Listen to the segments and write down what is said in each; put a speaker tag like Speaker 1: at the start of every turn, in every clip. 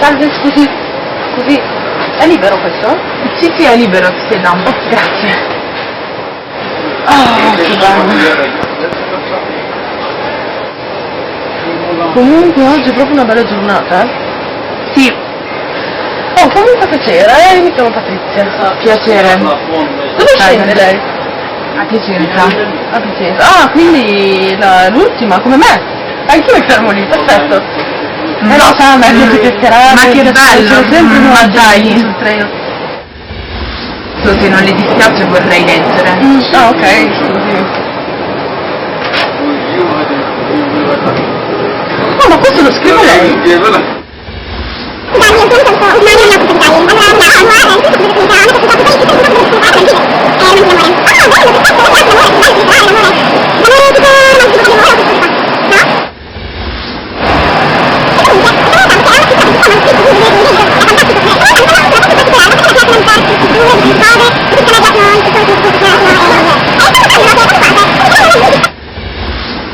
Speaker 1: Salve, scusi, è libero questo?
Speaker 2: Sì, sì, è libero, Stella.
Speaker 1: Grazie. Ah, che bello. Comunque oggi è proprio una bella giornata, eh?
Speaker 2: Sì,
Speaker 1: Oh, comunque piacere, mi chiamo Patrizia.
Speaker 2: piacere.
Speaker 1: Dove scende lei?
Speaker 2: A Piacenza.
Speaker 1: A Piacenza. Ah, quindi l'ultima, come me. Anch'io mi fermo lì, perfetto.
Speaker 2: No,
Speaker 1: Lo sa, meglio che chiacchierare.
Speaker 2: Ma che bello,
Speaker 1: sempre
Speaker 2: ma dai.
Speaker 1: sul treno.
Speaker 2: Se non le dispiace vorrei leggere.
Speaker 1: Ah, ok, scusi. Oh, ma questo lo scrive lei?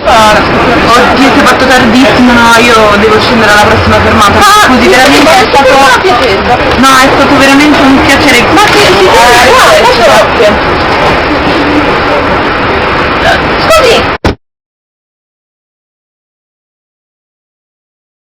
Speaker 2: Oddio, si è fatto tardissimo, no, io devo scendere alla prossima fermata. Scusi, veramente è stato...
Speaker 1: a Piacenza.
Speaker 2: No, è stato veramente un piacere.
Speaker 1: Ma che si